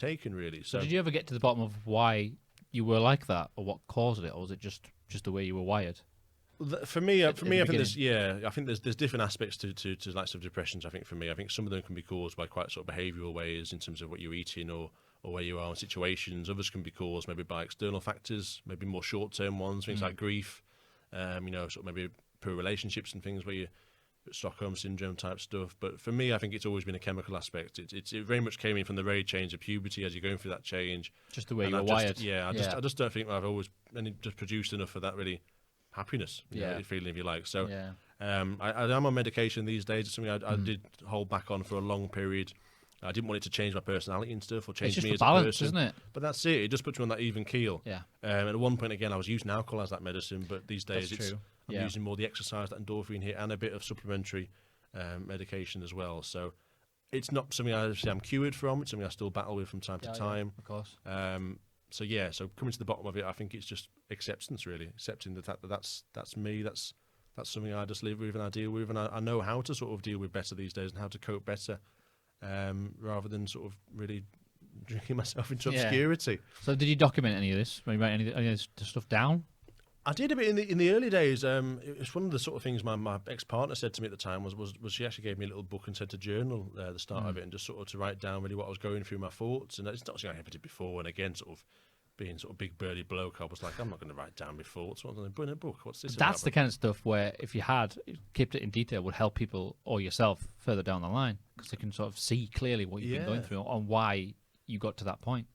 taken, really. So So did you ever get to the bottom of why you were like that, or what caused it, or was it just the way you were wired? For me, At the I think there's different aspects to lots of depressions. I think for me, I think some of them can be caused by quite sort of behavioural ways in terms of what you're eating or where you are in situations. Others can be caused maybe by external factors, maybe more short-term ones, things like grief, sort of maybe poor relationships and things where you Stockholm syndrome type stuff. But for me, I think it's always been a chemical aspect. It very much came in from the very change of puberty as you're going through that change. Just the way And you were wired. I just don't think I've always just produced enough of that really happiness, feeling, if you like. So I am on medication these days. It's something I did hold back on for a long period. I didn't want it to change my personality and stuff or change It's just me for as balance, a person. isn't it? But that's it. It just puts you on that even keel. Yeah. And at one point, again, I was using alcohol as that medicine, but these days That's true. I'm using more the exercise, that endorphin hit, and a bit of supplementary medication as well. So it's not something I'm cured from. It's something I still battle with from time to time. Of course. So coming to the bottom of it, I think it's just acceptance, really, accepting the fact that that's me, that's something I just live with and I deal with, and I know how to sort of deal with better these days and how to cope better, rather than sort of really drinking myself into obscurity. So did you document any of this? Were you write any of this stuff down? I did a bit in the early days. It was one of the sort of things my ex-partner said to me at the time was she actually gave me a little book and said to journal the start of it and just sort of to write down really what I was going through, my thoughts. And it's not something I ever did before. And again, sort of being sort of big burly bloke, I was like, I'm not going to write down my thoughts. What's in a book? What's this? That's the kind of stuff where if you had kept it in detail, would help people or yourself further down the line because they can sort of see clearly what you've been going through and why you got to that point.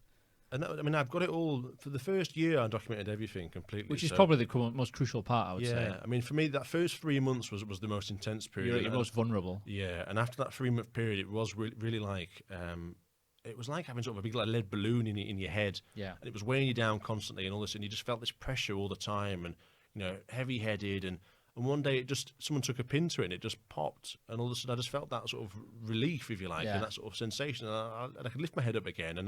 And I've got it all for the first year. I documented everything completely, which is probably the most crucial part, I would say. I mean, for me, that first 3 months was the most intense period. You're most vulnerable. Yeah, and after that 3-month period, it was really like it was like having sort of a big like lead balloon in your head. Yeah, and it was weighing you down constantly, and all this, and you just felt this pressure all the time, and heavy-headed, and one day someone took a pin to it, and it just popped, and all of a sudden I just felt that sort of relief, if you like, and that sort of sensation, and I could lift my head up again,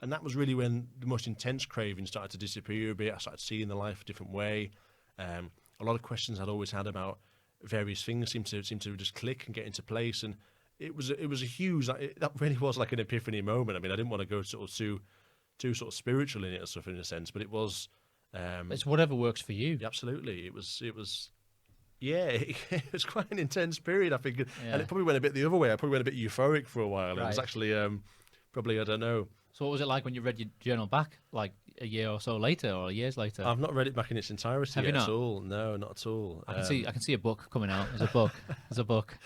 and that was really when the most intense craving started to disappear a bit. I started seeing the life a different way. A lot of questions I'd always had about various things seemed to just click and get into place. And it was a huge. That really was like an epiphany moment. I mean, I didn't want to go sort of too sort of spiritual in it or stuff in a sense, but it was. It's whatever works for you. Absolutely, it was. Yeah, it was quite an intense period, I think, and it probably went a bit the other way. I probably went a bit euphoric for a while. Right. It was actually probably, I don't know. So what was it like when you read your journal back, like a year or so later, or years later? I've not read it back in its entirety yet at all. No, not at all. I can see a book coming out. There's a book. There's a book.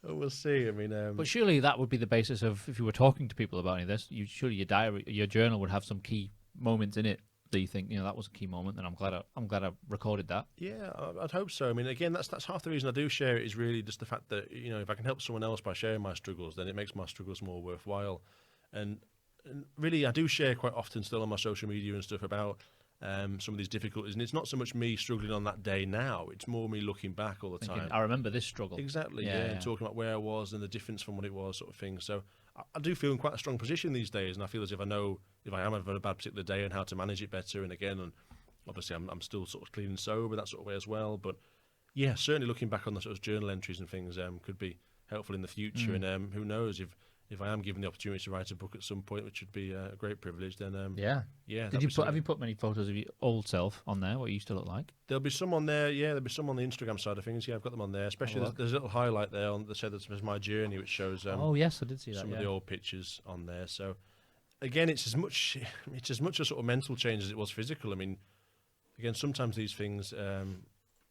Oh, we'll see. I mean, but surely that would be the basis of if you were talking to people about any of this. Surely your diary, your journal would have some key moments in it that you think, that was a key moment, and I'm glad I recorded that. Yeah, I'd hope so. I mean, again, that's half the reason I do share it is really just the fact that if I can help someone else by sharing my struggles, then it makes my struggles more worthwhile. And really, I do share quite often still on my social media and stuff about some of these difficulties. And it's not so much me struggling on that day now. It's more me looking back all the time. I remember this struggle. Exactly, yeah. And talking about where I was and the difference from what it was, sort of thing. So I do feel in quite a strong position these days. And I feel as if I know if I am having a bad particular day and how to manage it better. And again, and obviously I'm still sort of clean and sober, that sort of way as well. But yeah, certainly looking back on the sort of journal entries and things could be helpful in the future. And who knows if I am given the opportunity to write a book at some point, which would be a great privilege, then yeah. Have you put many photos of your old self on there? What you used to look like? There'll be some on there. Yeah, there'll be some on the Instagram side of things. Yeah, I've got them on there. Especially there's a little highlight there on that said there's my journey, which shows. Oh yes, I did see that. Some of the old pictures on there. So again, it's as much a sort of mental change as it was physical. I mean, again, sometimes these things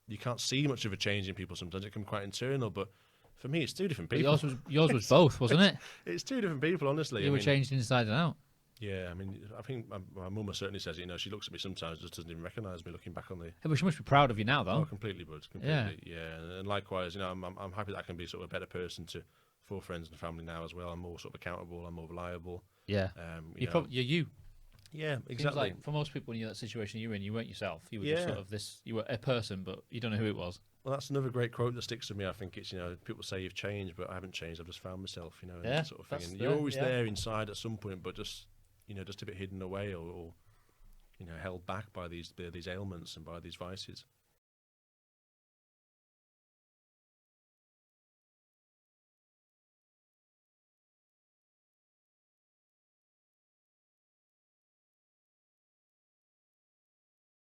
you can't see much of a change in people. Sometimes it can be quite internal, but. For me, it's two different people. Yours was both, wasn't it? It's two different people, honestly. You were changed inside and out. Yeah, I mean, I think my mum certainly says, she looks at me sometimes, just doesn't even recognise me looking back on the... Yeah, but she must be proud of you now, though. Oh, completely, bud. Completely, yeah. And likewise, I'm happy that I can be sort of a better person for friends and family now as well. I'm more sort of accountable. I'm more reliable. Yeah. You're you. Yeah, exactly. Seems like for most people in that situation you were in, you weren't yourself. You were just sort of this. You were a person, but you don't know who it was. Well, that's another great quote that sticks with me. I think it's people say you've changed, but I haven't changed. I've just found myself. That sort of thing. And you're always there inside at some point, but just a bit hidden away or held back by these ailments and by these vices.